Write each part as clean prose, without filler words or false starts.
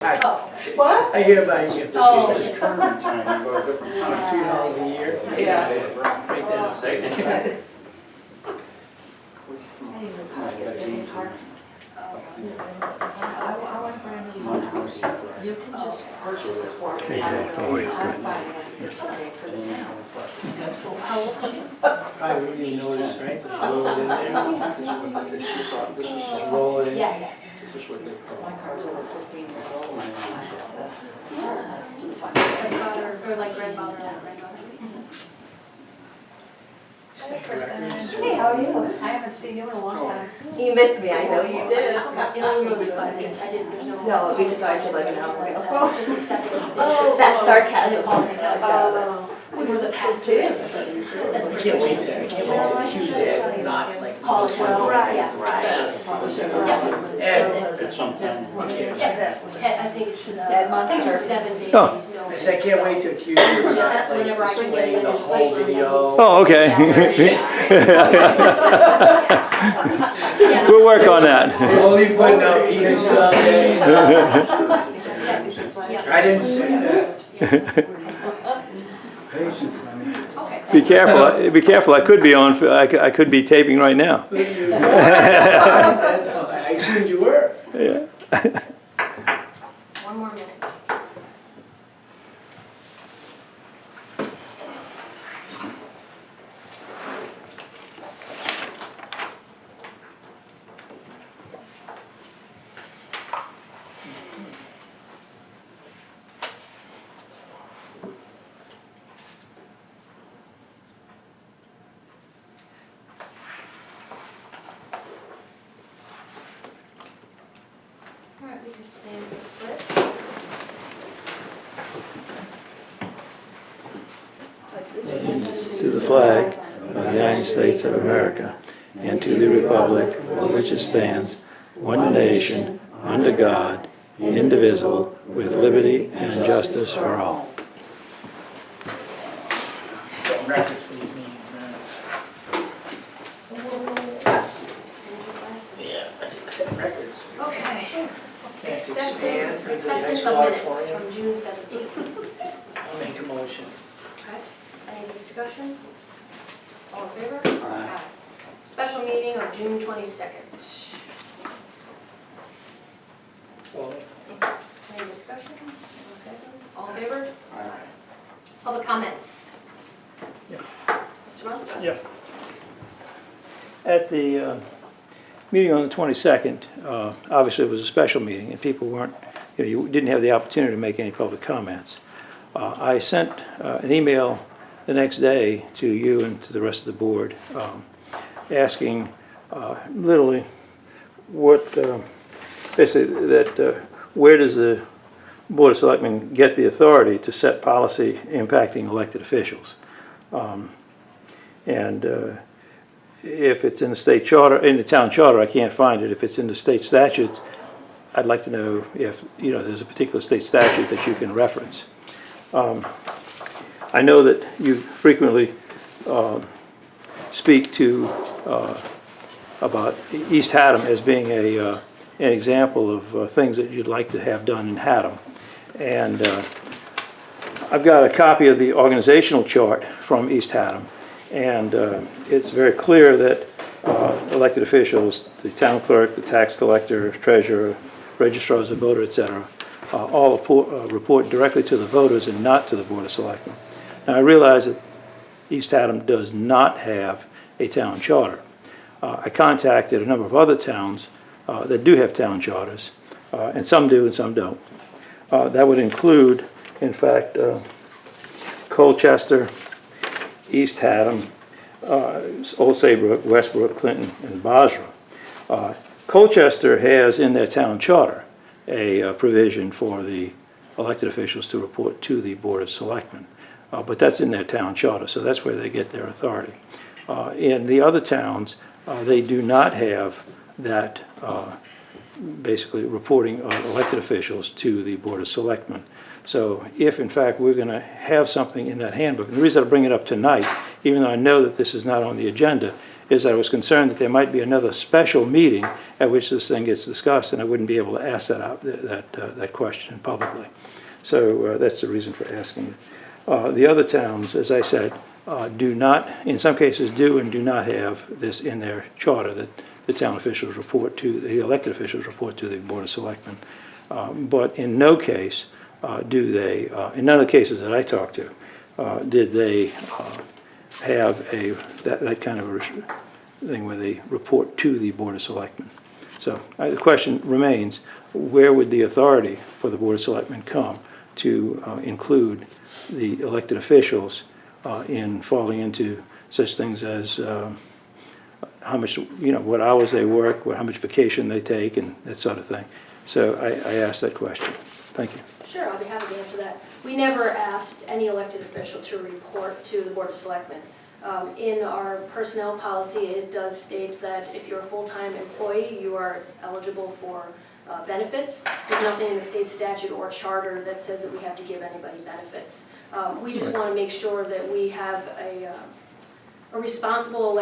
What? I hereby give to Oh. you. It's tournament time, you go to different times. $2 a year. Yeah. Right there. I want a brand new one. You can just purchase it for me. I'm finding a certificate for the town. That's cool. How old are you? Probably wouldn't even notice, right? Just roll it in there. Just roll it in. Yeah. This is what they call My car's over 15 years old. I have to do fun. Like father, or like grandfather and granddaughter. Set Kristen. records. Hey, how are you? I haven't seen you in a long time. You missed me, I know you did. It only really 5 minutes, I didn't, there's no. No, we decided to like an hour ago. Oh, just accept it. That's sarcasm. Oh, we were the past two. That's I pretty can't good. wait to accuse Ed of not like. Call it well, Right. yeah, right. Ed, It's sometime. Yeah, I think it's, Ed Munster. 7 days. Oh. notice. I said, I can't wait to accuse you of not like Whenever I can displaying get the it, whole video. Oh, okay. Yeah. We'll work on that. Only putting out pieces of it, you know. Yeah. I didn't say that. Patience, my man. Okay. Be careful. Be careful. I could be on. I could be taping right now. That's fine. I assumed you were. Yeah. One more minute. All right, we can stand for the pledge. To the flag of the United States of America and to the republic for which it stands, one nation, under God, indivisible, with liberty and justice for all. Setting records for these meetings, man. Yeah, I think setting records. Okay. Next to expand into the Acceptance high of school minutes auditorium. from June 17th. I'll make a motion. Okay, any discussion? All in favor? Aye. Special meeting of June 22nd. Well, Any discussion? Okay, all in favor? Aye. Public comments? Yeah. Mr. Munster? Yeah. At the meeting on the 22nd, obviously it was a special meeting and people weren't, you didn't have the opportunity to make any public comments. I sent an email the next day to you and to the rest of the board asking literally what, basically that where does the Board of Selectmen get the authority to set policy impacting elected officials? If it's in the state charter, in the town charter, I can't find it. If it's in the state statutes, I'd like to know if, there's a particular state statute that you can reference. I know that you frequently speak to about East Haddam as being an example of things that you'd like to have done in Haddam. And I've got a copy of the organizational chart from East Haddam. And it's very clear that elected officials, the town clerk, the tax collector, treasurer, registrars of voter, etc., all report directly to the voters and not to the Board of Selectmen. Now, I realize that East Haddam does not have a town charter. I contacted a number of other towns that do have town charters, and some do and some don't. That would include, in fact, Colchester, East Haddam, Old Saybrook, Westbrook, Clinton, and Basra. Colchester has in their town charter a provision for the elected officials to report to the Board of Selectmen. But that's in their town charter, so that's where they get their authority. In the other towns, they do not have that basically reporting of elected officials to the Board of Selectmen. So if in fact we're going to have something in that handbook, and the reason I bring it up tonight, even though I know that this is not on the agenda, is I was concerned that there might be another special meeting at which this thing gets discussed, and I wouldn't be able to ask that question publicly. So that's the reason for asking it. The other towns, as I said, do not, in some cases do and do not have this in their charter, that the town officials report to, the elected officials report to the Board of Selectmen. But in no case do they, in none of the cases that I talked to, did they have that kind of a thing where they report to the Board of Selectmen. So the question remains, where would the authority for the Board of Selectmen come to include the elected officials in falling into such things as how much, what hours they work, how much vacation they take, and that sort of thing. So I asked that question. Thank you. Sure, I'll be happy to answer that. We never asked any elected official to report to the Board of Selectmen. In our personnel policy, it does state that if you're a full-time employee, you are eligible for benefits. There's nothing in the state statute or charter that says that we have to give anybody benefits. We just want to make sure that we have a responsible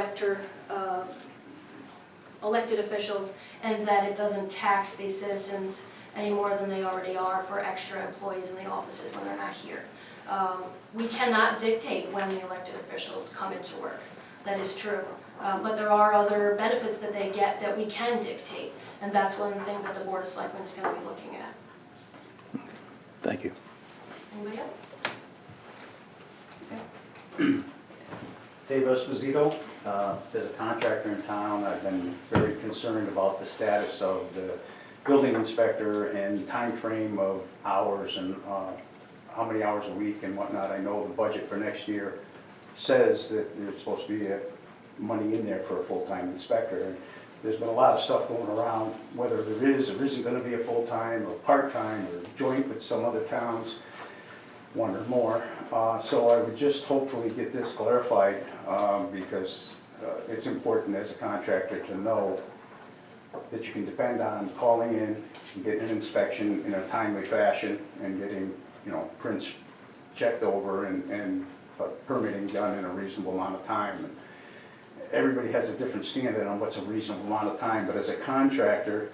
elected officials, and that it doesn't tax these citizens any more than they already are for extra employees in the offices when they're not here. We cannot dictate when the elected officials come into work. That is true. But there are other benefits that they get that we can dictate, and that's one thing that the Board of Selectmen is going to be looking at. Thank you. Anybody else? Dave Esposito, as a contractor in town, I've been very concerned about the status of the building inspector and time frame of hours and how many hours a week and whatnot. I know the budget for next year says that there's supposed to be money in there for a full-time inspector. And there's been a lot of stuff going around, whether there is or isn't going to be a full-time or part-time or joint with some other towns, one or more. So I would just hopefully get this clarified because it's important as a contractor to know that you can depend on calling in and getting an inspection in a timely fashion and getting, prints checked over and permitting done in a reasonable amount of time. And everybody has a different standard on what's a reasonable amount of time, but as a contractor,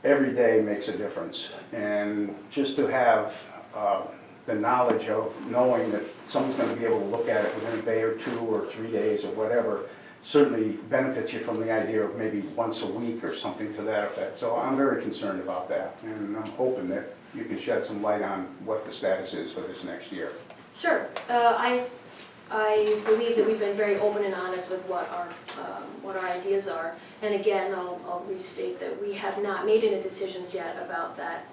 every day makes a difference. And just to have the knowledge of knowing that someone's going to be able to look at it within a day or 2 or 3 days or whatever certainly benefits you from the idea of maybe once a week or something to that effect. So I'm very concerned about that, and I'm hoping that you can shed some light on what the status is for this next year. Sure. I believe that we've been very open and honest with what our ideas are. And again, I'll restate that we have not made any decisions yet about that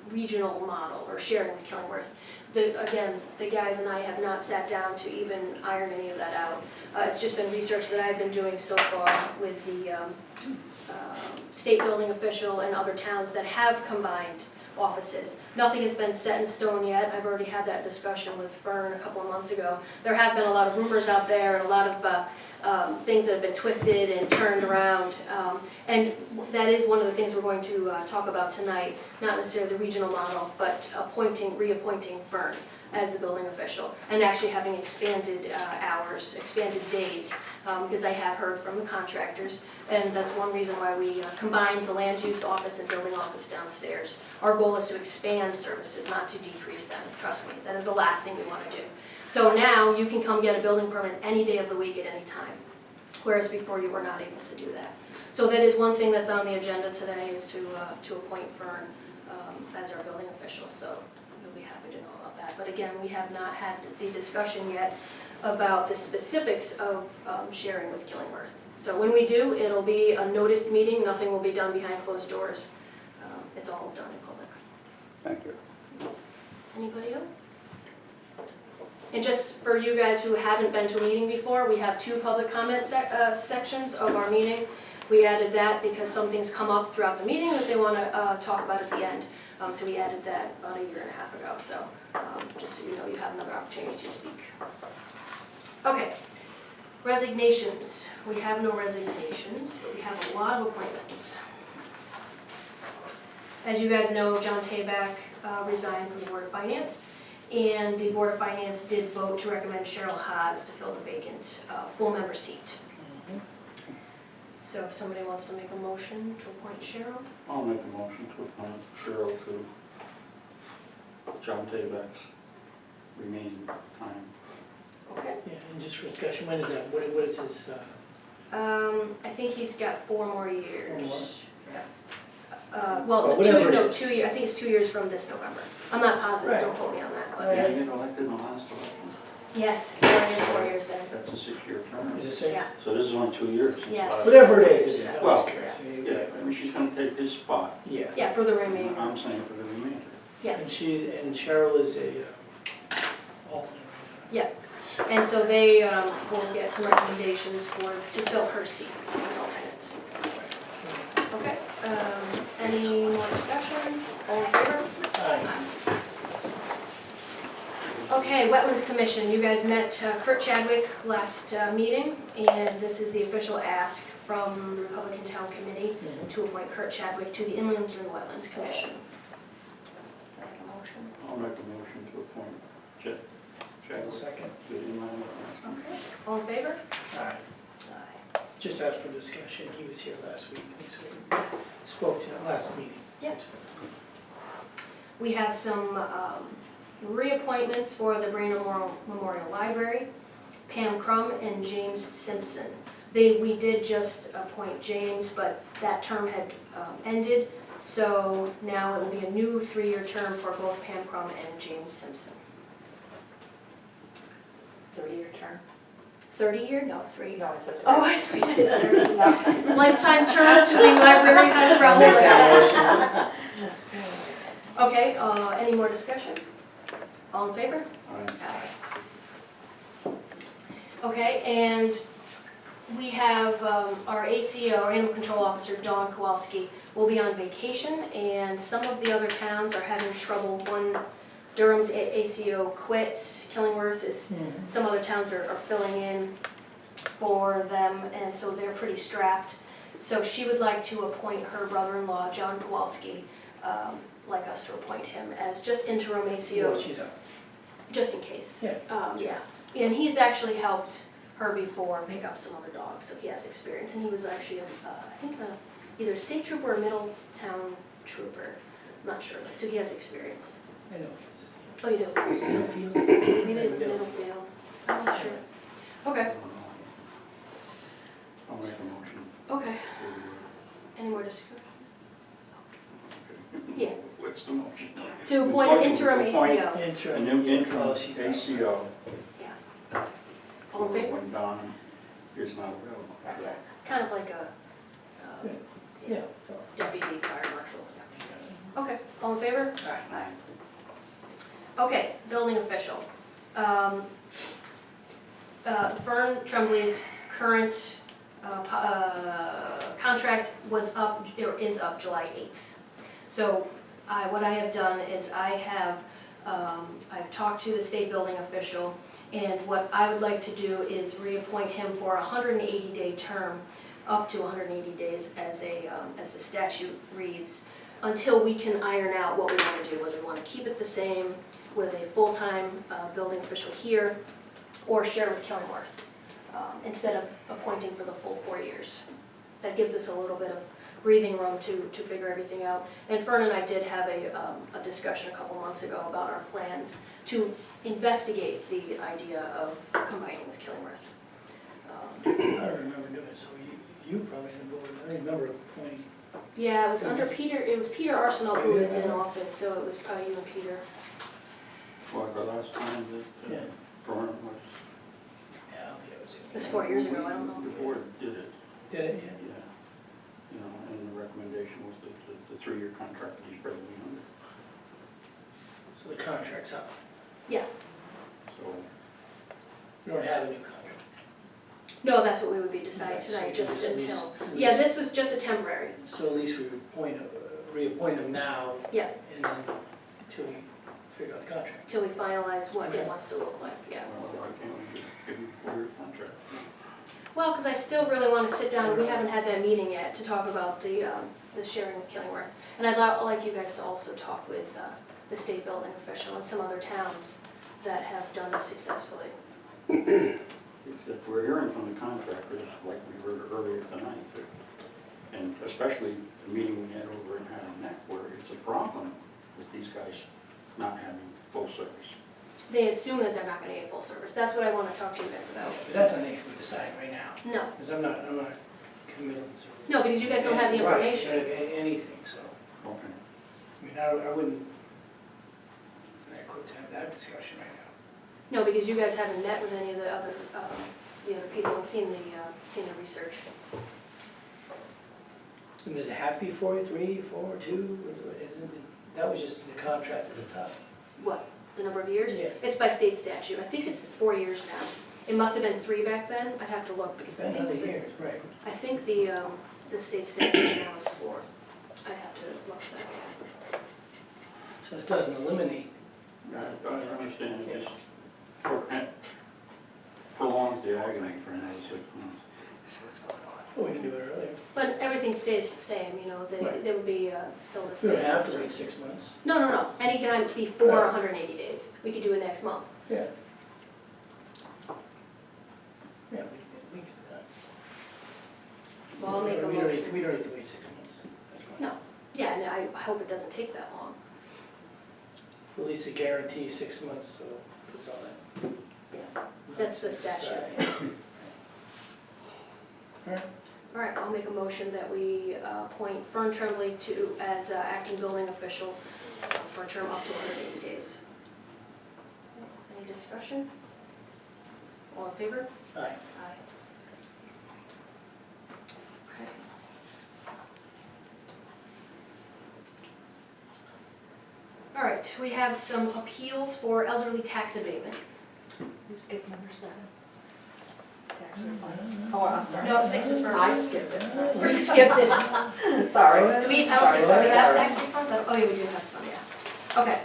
regional model or sharing with Killingworth. Again, the guys and I have not sat down to even iron any of that out. It's just been research that I've been doing so far with the state building official and other towns that have combined offices. Nothing has been set in stone yet. I've already had that discussion with Fern a couple of months ago. There have been a lot of rumors out there and a lot of things that have been twisted and turned around. And that is one of the things we're going to talk about tonight, not necessarily the regional model, but reappointing Fern as the building official and actually having expanded hours, expanded days, because I have heard from the contractors, and that's one reason why we combined the land use office and building office downstairs. Our goal is to expand services, not to decrease them, trust me. That is the last thing we want to do. So now you can come get a building permit any day of the week at any time, whereas before you were not able to do that. So that is one thing that's on the agenda today, is to appoint Fern as our building official. So you'll be happy to know about that. But again, we have not had the discussion yet about the specifics of sharing with Killingworth. So when we do, it'll be a noticed meeting. Nothing will be done behind closed doors. It's all done in public. Thank you. Anybody else? And just for you guys who haven't been to a meeting before, we have 2 public comment sections of our meeting. We added that because some things come up throughout the meeting that they want to talk about at the end. So we added that about 1.5 years ago. So just so you know, you have another opportunity to speak. Okay, resignations. We have no resignations, but we have a lot of appointments. As you guys know, John Tabak resigned from the Board of Finance, and the Board of Finance did vote to recommend Cheryl Haas to fill the vacant full member seat. So if somebody wants to make a motion to appoint Cheryl, I'll make a motion to appoint Cheryl to John Tayback's remaining time. okay. Yeah, and just for discussion, when is that, what is his, I think he's got 4 more 4 more? years. Well, Well, whatever it is. 2 years, I think it's 2 years from this November. I'm not positive, Right. don't quote me on that, but Did you get elected in the last election? yes, 4 years then. That's a 6-year term. is it 6? Yeah. So this is only 2 years. since Yeah. last- Whatever it is, I Well, was curious. Yeah, I mean, she's gonna take his spot. Yeah. Yeah, for the remainder. I'm saying for the remainder. Yeah. And Cheryl is a alternate. Yeah, and so they will get some recommendations to fill her seat on the alternates. Okay, any more discussion? All in favor? Aye. Okay, Wetlands Commission, you guys met Kurt Chadwick last meeting, and this is the official ask from the Republican Town Committee to appoint Kurt Chadwick to the Inland and Wetlands Commission. Make a motion. I'll make a motion to appoint I'll Chadwick second. to the inland wetlands. Okay, all in favor? Aye. Aye. Just asked for discussion, he was here last week, spoke to him last meeting. Yeah. We have some reappointments for the Brainerd Memorial Library, Pam Crum and James Simpson. We did just appoint James, but that term had ended, so now it will be a new 3-year term for both Pam Crum and James Simpson. 30-year term. 30-year? No, 3. No, I said. Oh, I thought you said 30. No. Lifetime term to the library, how does Raoul Make like that that? Okay, any more discussion? All in favor? Aye. Aye. Okay, and we have our ACO, our Animal Control Officer, Dawn Kowalski, will be on vacation, and some of the other towns are having trouble. Durham's ACO quit, Killingworth is, some other towns are filling in for them, and so they're pretty strapped. So she would like to appoint her brother-in-law, John Kowalski, like us to appoint him as just interim ACO. Well, she's out. Just in case. Yeah. Yeah, and he's actually helped her before pick up some other dogs, so he has experience. And he was actually, I think, either a state trooper or a Middletown trooper, I'm not sure, but so he has experience. I know. Oh, you do? Middlefield? Maybe it's Middlefield, I'm not sure. Okay, I'll make a motion. okay, any more discussion? Yeah, What's the motion? to appoint an interim Appoint ACO. A Interim. new interim Oh, she's out. ACO. All in favor? When Don is not available. Yeah, kind of like a Yeah. deputy fire marshal. Okay, all in favor? Aye. Aye. Okay, building official. Fern Tremblay's current contract was up, or is up July 8th. So what I have done is I've talked to the state building official, and what I would like to do is reappoint him for a 180-day term, up to 180 days as the statute reads, until we can iron out what we want to do, whether we want to keep it the same with a full-time building official here, or share with Killingworth, instead of appointing for the full 4 years. That gives us a little bit of breathing room to figure everything out. And Fern and I did have a discussion a couple months ago about our plans to investigate the idea of combining with Killingworth. I don't remember doing it, so you probably didn't vote. I remember appointing. Yeah, it was under Peter, it was Peter Arsenal who was in office, so it was probably you and Peter. Well, the last time that Yeah. Vern was, Yeah, I don't think I was. It was 4 years ago, I don't know. the board did it, Did it, yeah? yeah. You know, and the recommendation was that the 3-year contract that he's probably under. So the contract's up. Yeah. So, We don't have a new contract. No, that's what we would be deciding Okay, so tonight, we just just- until. we Yeah, just- this was just a temporary. So at least we reappoint him now. Yeah. And then until we figure out the contract. Till we finalize what it Okay. wants to look like, yeah. well, why can't we just give him a 4-year contract? Well, because I still really want to sit down, we haven't had that meeting yet, to talk about the sharing with Killingworth. And I'd like you guys to also talk with the state building official and some other towns that have done this successfully. Except we're hearing from the contractors, like we heard earlier tonight, and especially the meeting we had over in Haddam Neck, where it's a problem with these guys not having full service. They assume that they're not gonna get full service. That's what I wanna talk to you guys about. But that's something we decide right now, No, because I'm not committing to. no, because you guys don't have the Right, information. don't have anything, so, Okay. I mean, I wouldn't, I could have that discussion right now. No, because you guys haven't met with any of the other people and seen the research. And does it have to be 43, 4, 2? That was just the contract at the top. What, the number of years? Yeah. It's by state statute. I think it's 4 years now. It must have been 3 back then. I'd have to look because I Depends on think the the, years, right. I think the state statute now is 4. I'd have to look that up. So it doesn't eliminate. I understand, it just prolongs the agony for another 6 months. See what's going on. Well, we can do it earlier. But everything stays the same, you know, Right. they would be still the We same. don't have to wait 6 months. No. Anytime before Right. 180 days. We could do it next month. Yeah. Yeah, we can do that. Well, I'll make a We don't motion. need to wait 6 months. That's fine. No. Yeah, and I hope it doesn't take that long. At least a guarantee 6 months, so it's on it. Yeah, that's the statute. Alright, All right, I'll make a motion that we appoint Fern Tremblay as acting building official for a term up to 180 days. Any discussion? All in favor? aye. Aye. Okay. All right, we have some appeals for elderly tax abatement. You skipped number 7. Tax refunds. Oh, I'm sorry. No, 6 is first. I skipped it. We skipped it. Sorry. Do we, I don't think, do we have tax refunds? Oh, yeah, we do have some, yeah. Okay.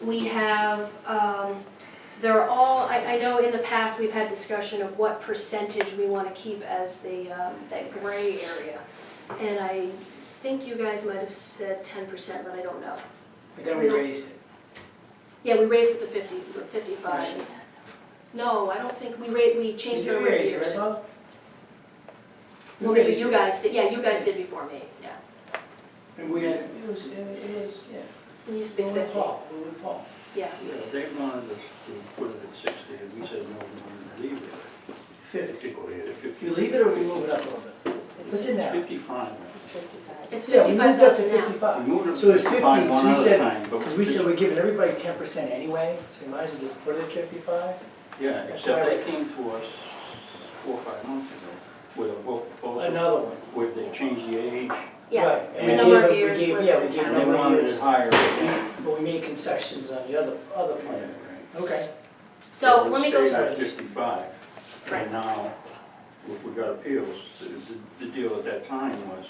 We have, they're all, I know in the past we've had discussion of what percentage we want to keep as the, that gray area. And I think you guys might have said 10%, but I don't know. But then we raised it. Yeah, we raised it to 50, 55. No, I don't think, we changed the We number of raised it, years. right, Bob? We Well, maybe raised you it. guys did, yeah, you guys did before me, yeah. And we had, it was, yeah. It used to be We were 50, with Paul, we were with Paul. yeah. Yeah, they wanted us to put it at 60, and we said, no, we wanted to leave it at 50. 50. You leave it or we move it up a little bit? What's in there? 55. 55. It's Yeah, we moved up to 55,000 now. 55. We moved it So to it's 50, 55 so one we other said, time, but because we said we're giving everybody 10% anyway, so you might as well just put it at 55. Yeah, That's except right. they came to us 4 or 5 months ago with a vote proposal, Another one. where they changed the age, Yeah, Right, the we number gave of it- years we gave- lived Yeah, in we gave a town. and they number of wanted years, it higher again. but we made concessions on the other Right, plan. right. Okay. so let me go Stayed through, at 55, Right. and now, we got appeals. The deal at that time was,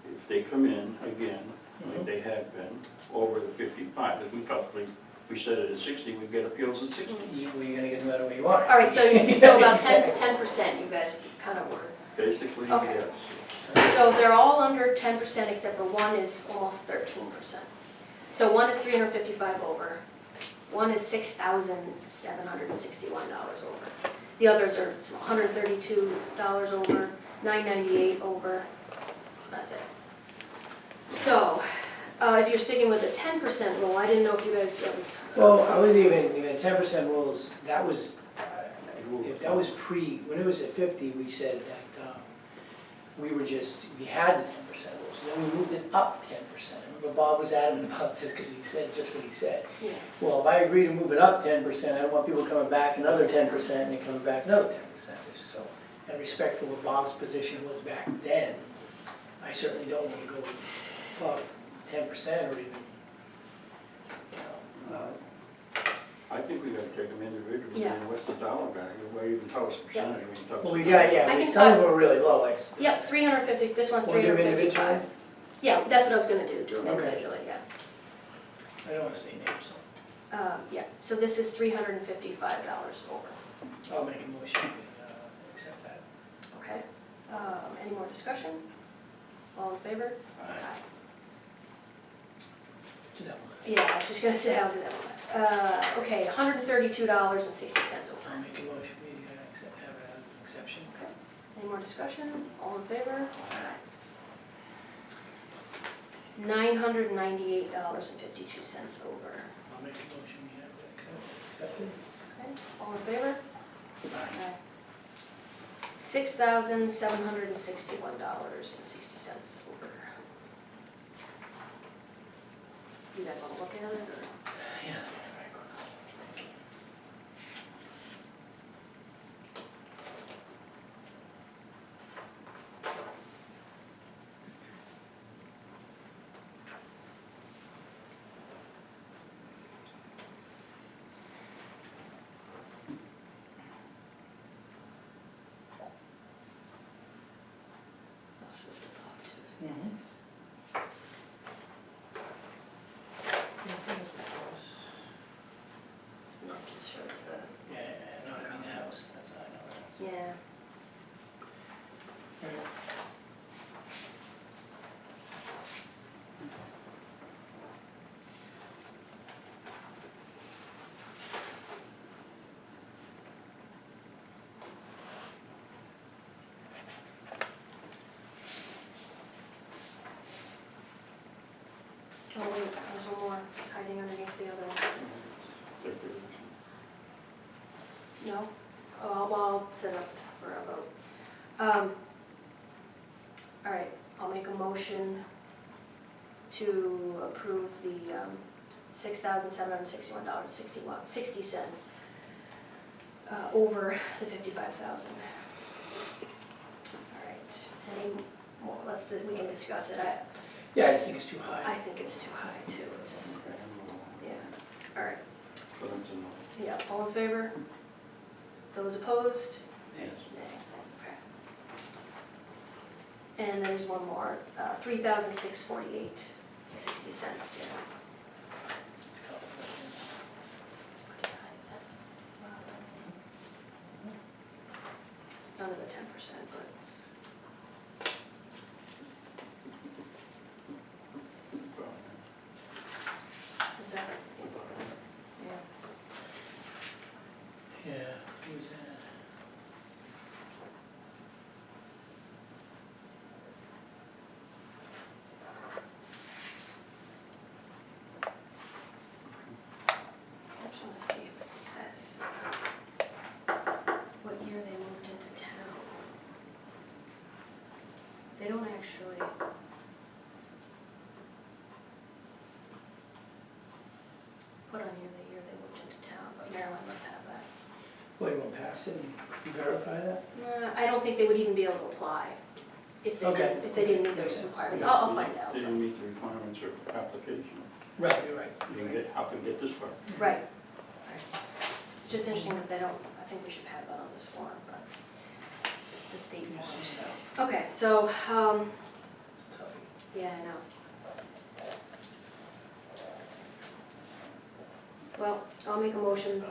if they come in again, like they had been, over the 55, because we probably, we set it at 60, we'd get appeals at 60. Well, you're gonna get no matter where you are. all right, so about 10% you guys kind of were. Basically, Okay. yes. So they're all under 10% except for one is almost 13%. So one is 355 over, one is $6,761 over. The others are $132 over, $998 over, that's it. So, if you're sticking with the 10% rule, I didn't know if you guys, that was. Well, I was even 10% rules, that was, if that was when it was at 50, we said that we had the 10% rules, so then we moved it up 10%. Remember Bob was adamant about this because he said just what he said. Yeah. Well, if I agree to move it up 10%, I don't want people coming back another 10% and then coming back another 10%. So, in respect for what Bob's position was back then, I certainly don't want to go above 10% or even, you know. I think we gotta take them individually, Yeah. and what's the dollar value, why even tell us a percentage, we can tell us. Well, we got, I yeah, can some of talk- them are really low, like. Yep, 350, this one's Want to do them 355. individually? Yeah, that's what I was gonna do them Okay. individually, yeah. I don't want to say names, so Yeah, so this is $355 over, I'll make a motion to accept that. okay? Any more discussion? All in favor? Aye. Do that one. Yeah, I was just gonna say, I'll do that one. Okay, $132.60 over. I'll make a motion, we accept, have it as an exception. Any more discussion? All in favor? $998.52 over. I'll make a motion, we have that accepted. Okay, all in favor? Aye. $6,761.60 over. You guys wanna look at it, or? Yeah. I'll show it off too, so you can see. No, it just shows the, Yeah, no, I mean the house, that's how I know that. yeah. Right. Oh wait, there's one more, it's hiding underneath the other one. No? Oh, well, I'll set up for a vote. All right, I'll make a motion to approve the $6,761.60 over the 55,000. All right, any more, we can discuss it. Yeah, I just think it's too I high. think it's too high too, it's, yeah, all right, So that's a no. yeah, all in favor? Those opposed? Yeah. Nay. Okay. And there's one more, $3,648.60, yeah. It's complicated. It's pretty high, that's, wow. It's under the 10%, but it's, is that, yeah. Yeah, who's that? I just want to see if it says what year they moved into town. They don't actually. Put on here the year they moved into town, but Maryland must have that. Well, you want to pass it and verify that? I don't think they would even be able to apply if they Okay. didn't, if they didn't meet Makes those sense. requirements. I'll find out. They didn't meet the requirements of application. Right, you're right. You can get, how can you get this far? Right. Right. It's just interesting that they don't, I think we should have that on this form, but it's a state form, so. Okay, so, Toughie. yeah, I know. Well, I'll make a motion,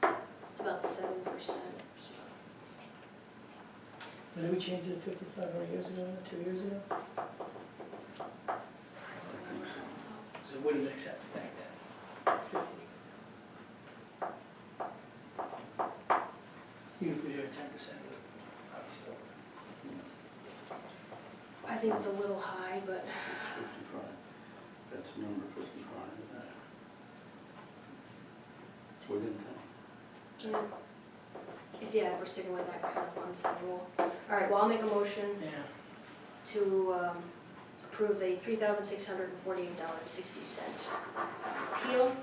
it's about 7%. When did we change it to 55, how many years ago, 2 years ago? So it would have been accepted back then, 50. Even if we did a 10%, obviously. I think it's a little high, but 55, that's number 55. It's within town. yeah, if we're sticking with that kind of fund rule. All right, well, I'll make a motion Yeah. to approve the $3,648.60 appeal.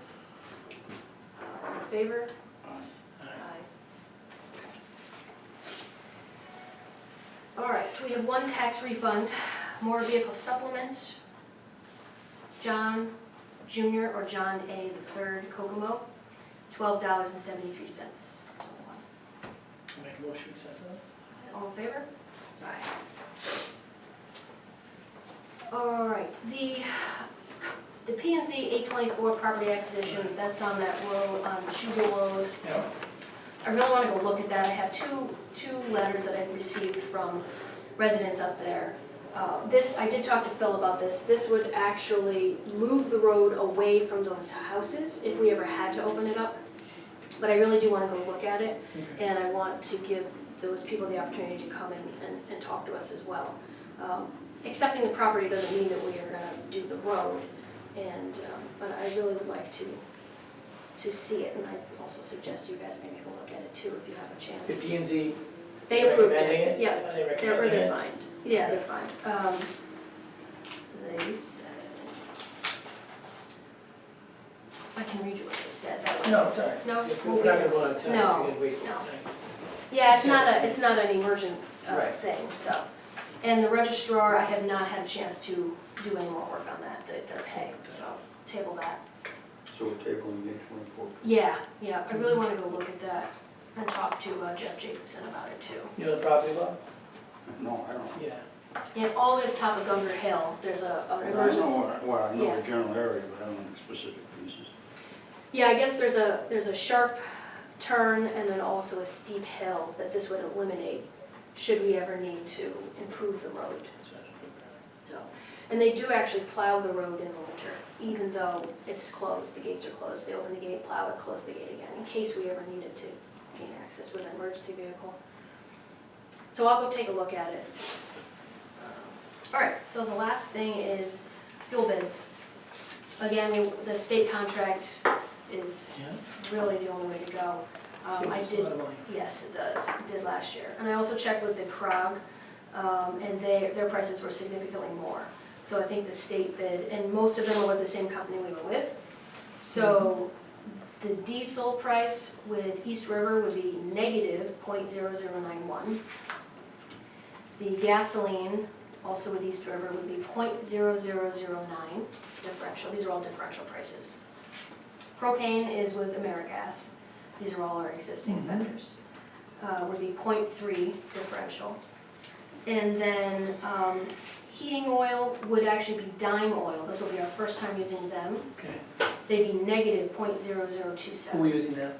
In favor? Aye. All right, we have one tax refund, motor vehicle supplement. John Jr. or John A. the III, Kokomo, $12.73. Make a motion, accept that? All in favor? Aye. All right, the P and Z 824 property acquisition, that's on that road, on Schugle Road. Yeah. I really want to go look at that. I have two letters that I've received from residents up there. This, I did talk to Phil about this. This would actually move the road away from those houses if we ever had to open it up. But I really do want to go look at it, and I want to give those people the opportunity to come and talk to us as well. Accepting the property doesn't mean that we are going to do the road, and but I really would like to see it, and I also suggest you guys maybe go look at it too if you have a The chance. P&Z They approved recommending it. it? Yeah, Are they they're recommending it? fine. Yeah, they're fine. They said, I can read you what they said. That way. No, sorry. No? If We'll we're not wait. gonna go on time, No, we're gonna wait. no. Yeah, it's not an emergent Right. thing, so. And the registrar, I have not had a chance to do any more work on that, their pay, so table that. So we're tabling the 24th. Yeah, I really want to go look at that and talk to Jeff Jacobson about it too. You know the property law? No, I don't. Yeah. Yeah, it's all the way at the top of Gunter Hill, there's an I know, emergency. I know Yeah. the general area, but I don't know the specific pieces. Yeah, I guess there's a sharp turn and then also a steep hill that this would eliminate should we ever need to improve the road. So, and they do actually plow the road in the winter, even though it's closed, the gates are closed. They open the gate, plow it, close the gate again, in case we ever needed to gain access with an emergency vehicle. So I'll go take a look at it. All right, so the last thing is fuel bids. Again, the state contract is Yeah. really the only way to go. I Saves us a did, lot of money. yes, it does, it did last year. And I also checked with the CROG, and their prices were significantly more. So I think the state bid, and most of them were with the same company we were with. So the diesel price with East River would be negative .0091. The gasoline, also with East River, would be .0009 differential. These are all differential prices. Propane is with AmeriGas. These are all our existing vendors. Would be .3 differential. And then heating oil would actually be Dime Oil. This will be our first time using them. Okay. They'd be negative Who are we .0027. using now?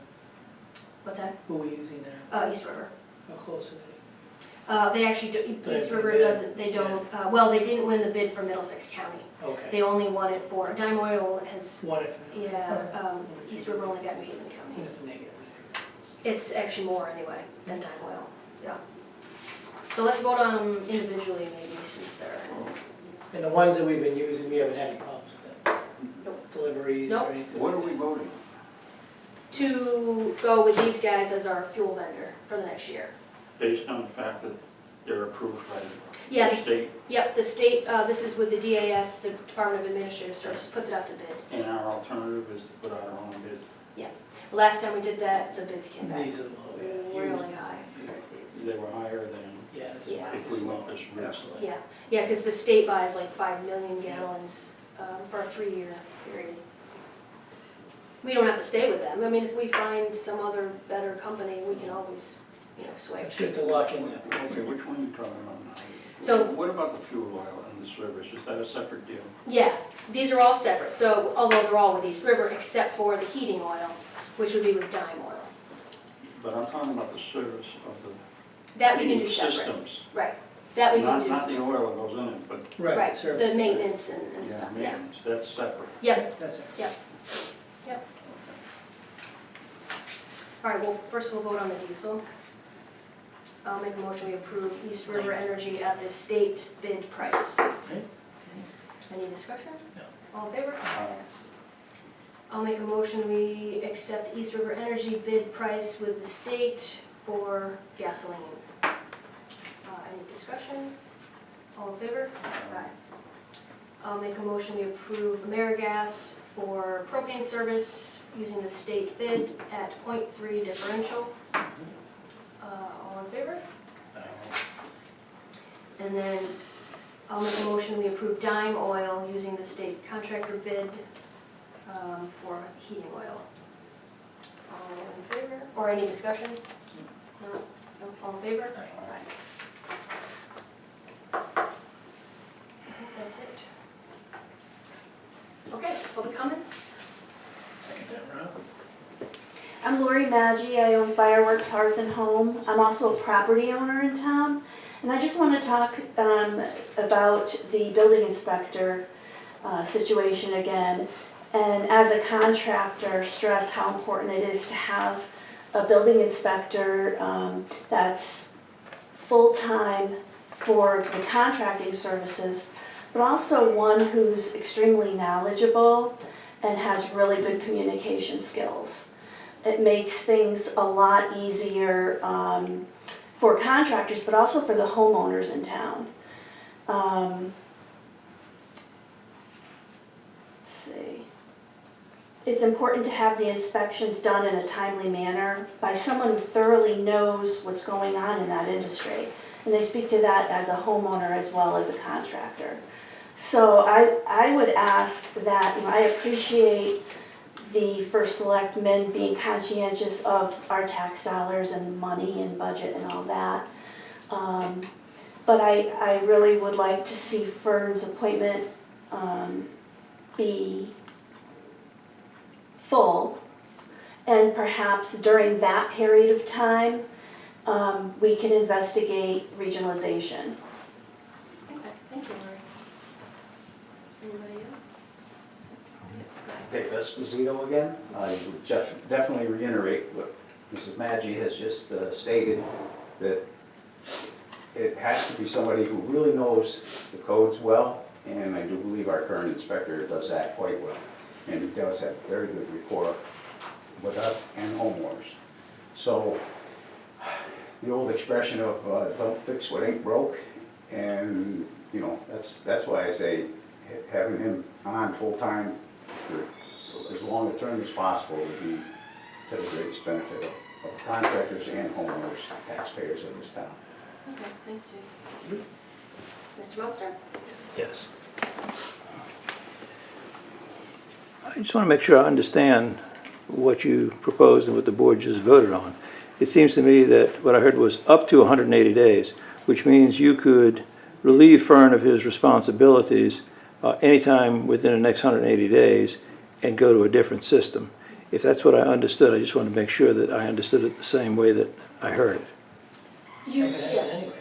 What's that? Who are we using now? East River. How close are they? They actually, East They River bid? doesn't, they don't, well, they didn't win the bid for Middlesex County. Okay. They only won it for, Dime Oil has, One if. yeah, East River only got New Haven County. It's a negative. It's actually more anyway than Dime Oil, yeah. So let's vote on them individually maybe since they're, And the ones that we've been using, we haven't had any problems with them? Nope. Deliveries Nope. or anything? What are like we that? voting? to go with these guys as our fuel vendor for the next year. Based on the fact that they're approved by Yeah, the the state Yep, the state, this is with the DAS, the Department of Administrative Services, puts it out to bid. and our alternative is to put out our own bids. Last time we did that, the bids came back These are low, yeah. really high compared to these. They were higher than Yeah. that's Yeah. right. if we went this route. Absolutely. Yeah, because the state buys like 5 million gallons for a 3-year period. We don't have to stay with them. I mean, if we find some other better company, we can always, It's switch. good to lock in that. Okay, which one are you talking about now? So- What about the fuel oil and the service? Is that a separate deal? Yeah, these are all separate, so although they're all with East River, except for the heating oil, which would be with Dime Oil. But I'm talking about the service of the That we can do heating separate. systems. Right, that we can do. Not the oil that goes in it, but Right, service. the maintenance and yeah, stuff, yeah. maintenance, that's separate. Yep, That's it. Yep. all right, well, first we'll vote on the diesel. I'll make a motion we approve East River Energy at the state bid price. Any discussion? No. All in favor? Uh, I'll make a motion we accept East River Energy bid price with the state for gasoline. Any discussion? All in favor? Aye. I'll make a motion we approve AmeriGas for propane service using the state bid at .3 differential. All in favor? And then I'll make a motion we approve Dime Oil using the state contractor bid for heating oil. All in favor? Or any discussion? No? No? All in favor? Aye. I think that's it. Okay, public comments? Second time around. I'm Lori Maggi. I own Fireworks Hearth and Home. I'm also a property owner in town, And I just want to talk about the building inspector situation again. And as a contractor, stress how important it is to have a building inspector that's full-time for the contracting services, but also one who's extremely knowledgeable and has really good communication skills. It makes things a lot easier for contractors, but also for the homeowners in town. Let's see. It's important to have the inspections done in a timely manner by someone who thoroughly knows what's going on in that industry. And I speak to that as a homeowner as well as a contractor. So I would ask that, I appreciate the first selectman being conscientious of our tax dollars and money and budget and all that. But I really would like to see Fern's appointment be full, and perhaps during that period of time, we can investigate regionalization. Okay, thank you, Lori. Anybody else? Dave Esposito again. I would definitely reiterate what Mrs. Maggi has just stated, that it has to be somebody who really knows the codes well, and I do believe our current inspector does that quite well. And he does have very good rapport with us and homeowners. So the old expression of don't fix what ain't broke, and that's why I say having him on full-time for as long a term as possible would be to the greatest benefit of contractors and homeowners, taxpayers of this town. Okay, thanks, Steve. Mr. Monster? Yes. I just want to make sure I understand what you proposed and what the board just voted on. It seems to me that what I heard was up to 180 days, which means you could relieve Fern of his responsibilities anytime within the next 180 days and go to a different system. If that's what I understood, I just want to make sure that I understood it the same way that I heard it. That could happen Yeah, anyway.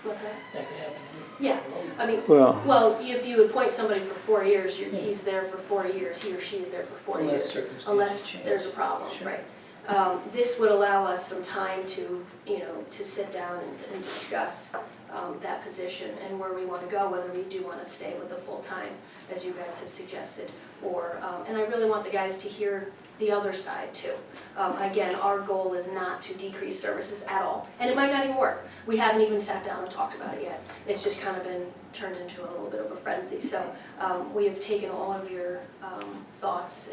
what's that? That could happen. Yeah, I mean, Well, if you appoint somebody for 4 years, he's there for 4 years, he or she is there for 4 Unless years. circumstances Unless change. there's a problem, Sure. right? This would allow us some time to, to sit down and discuss that position and where we want to go, whether we do want to stay with the full-time, as you guys have suggested, or, and I really want the guys to hear the other side too. Again, our goal is not to decrease services at all, and it might not even work. We haven't even sat down and talked about it yet. It's just kind of been turned into a little bit of a frenzy. So we have taken all of your thoughts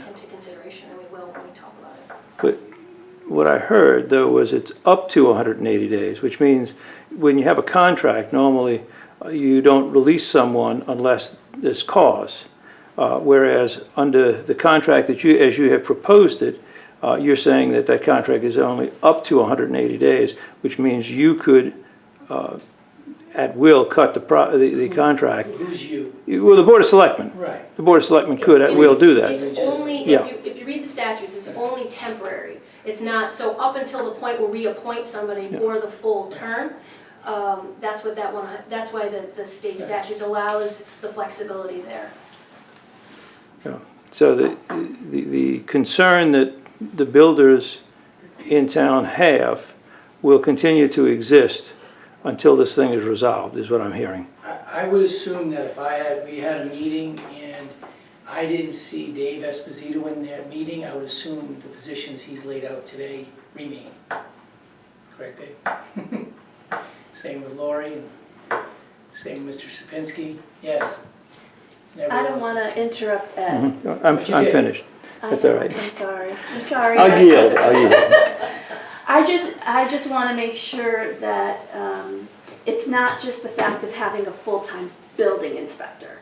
into consideration, and we will when we talk about it. but what I heard, though, was it's up to 180 days, which means when you have a contract, normally you don't release someone unless there's cause. Whereas under the contract that as you have proposed it, you're saying that that contract is only up to 180 days, which means you could, at will, cut the contract. Who's you? Well, the Board of Selectmen. Right. The Board of Selectmen could, at will, do that. It's only, Yeah. if you read the statutes, it's only temporary. It's not, so up until the point where we appoint somebody for the full term, that's why the state statutes allows the flexibility there. Yeah. So the concern that the builders in town have will continue to exist until this thing is resolved, is what I'm hearing. I would assume that if we had a meeting and I didn't see Dave Esposito in that meeting, I would assume the positions he's laid out today remain. Correct, Dave? Same with Lori, and same with Mr. Sapinski, yes. I don't want to interrupt Ed. I'm finished. That's all right. I'm sorry. I'm sorry. I'll yield. I just want to make sure that it's not just the fact of having a full-time building inspector.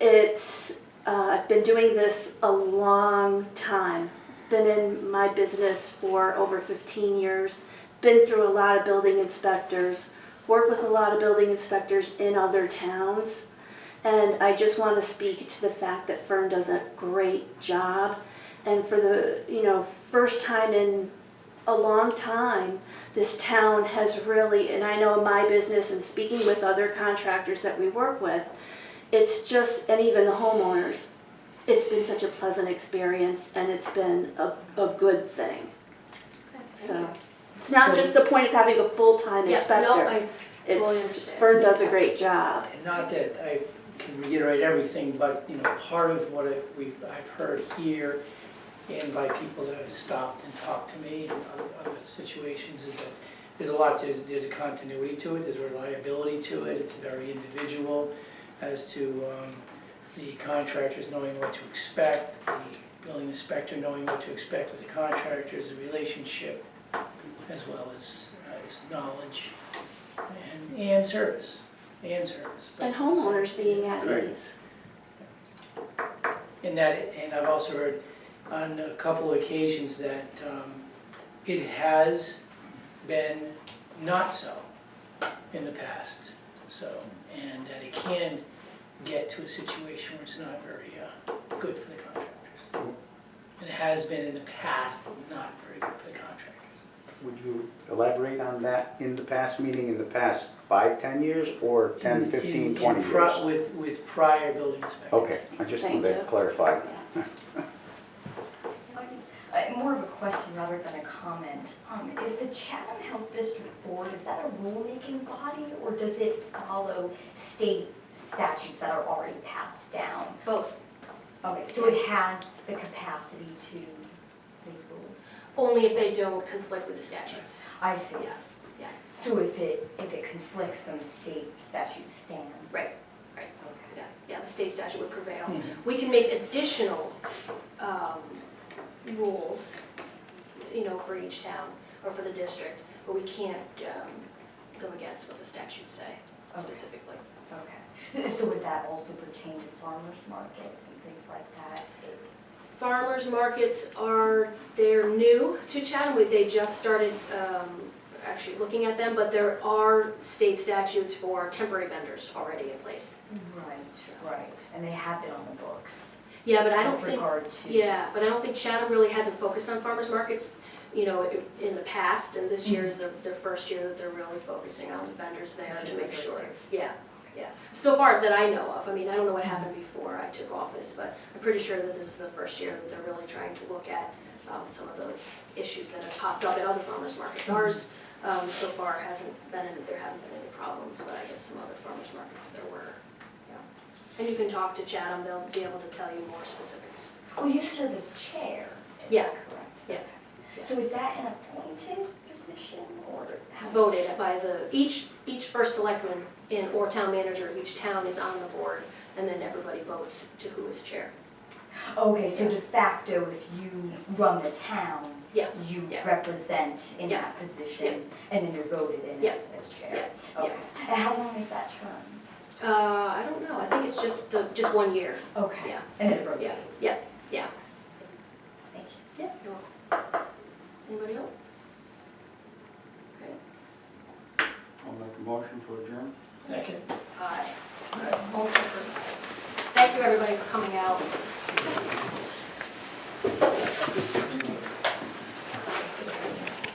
I've been doing this a long time. Been in my business for over 15 years. Been through a lot of building inspectors. Worked with a lot of building inspectors in other towns. And I just want to speak to the fact that Fern does a great job. And for the first time in a long time, this town has really, and I know in my business and speaking with other contractors that we work with, it's just, and even the homeowners, it's been such a pleasant experience and it's been a good thing. So, it's not just the point of having a full-time Yeah, no, inspector. I totally It's, understand. Fern does a great job. And not that I can reiterate everything, but, you know, part of what I've heard here and by people that have stopped and talked to me in other situations is that there's a continuity to it, there's a reliability to it, it's very individual as to the contractors knowing what to expect, the building inspector knowing what to expect with the contractors, the relationship, as well as knowledge and service, But- And homeowners being at Correct. ease. And I've also heard on a couple of occasions that it has been not so in the past, so, and that it can get to a situation where it's not very good for the contractors. And it has been in the past not very good for the contractors. Would you elaborate on that in the past, meaning in the past 5, 10 years, or 10, 15, 20 years? With prior building inspectors. Okay, I just Thank wanted to you. clarify. More of a question rather than a comment. Is the Chatham Health District Board, is that a rulemaking body, or does it follow state statutes that are already passed down? Both. Okay, so it has the capacity to make rules? Only if they don't conflict with the statutes. I see. Yeah, yeah. So if it conflicts, then the state statute stands? Right, right. Okay. Yeah, the state statute would prevail. Mhm. We can make additional rules, you know, for each town or for the district, but we can't go against what the statutes say Okay. specifically. Okay. So would that also pertain to farmers markets and things like that? Farmers markets they're new to Chatham. They just started actually looking at them, but there are state statutes for temporary vendors already in place. Right. And they have been on the books. Yeah, but I don't With think, regard to. yeah, but I don't think Chatham really hasn't focused on farmers markets, you know, in the past, and this year is their first year that they're really focusing on the vendors there This is to the make first sure. year. Yeah, yeah. So far that I know of, I mean, I don't know what happened before I took office, but I'm pretty sure that this is the first year that they're really trying to look at some of those issues that have popped up at other farmers markets. Ours, so far hasn't been, there haven't been any problems, but I guess some other farmers markets there were. Yeah. And you can talk to Chatham, they'll be able to tell you more specifics. Well, you serve as chair, is Yeah. that correct? Yeah. Okay. So is that an appointed position or how? Voted by each first selectman or town manager of each town is on the board, and then everybody votes to who is chair. Okay, so de facto, if you run the town, Yeah. you Yeah. represent in Yeah. that position, and then you're voted in Yeah. as chair? Yeah. Okay. And how long is that term? I don't know, I think it's just 1 year. Okay. Yeah. And then it Yeah, rotates? yeah, yeah. Thank you. Yeah, you're welcome. Anybody else? Okay. I'll make a motion to adjourn. Second. Aye. All in favor? Thank you, everybody, for coming out.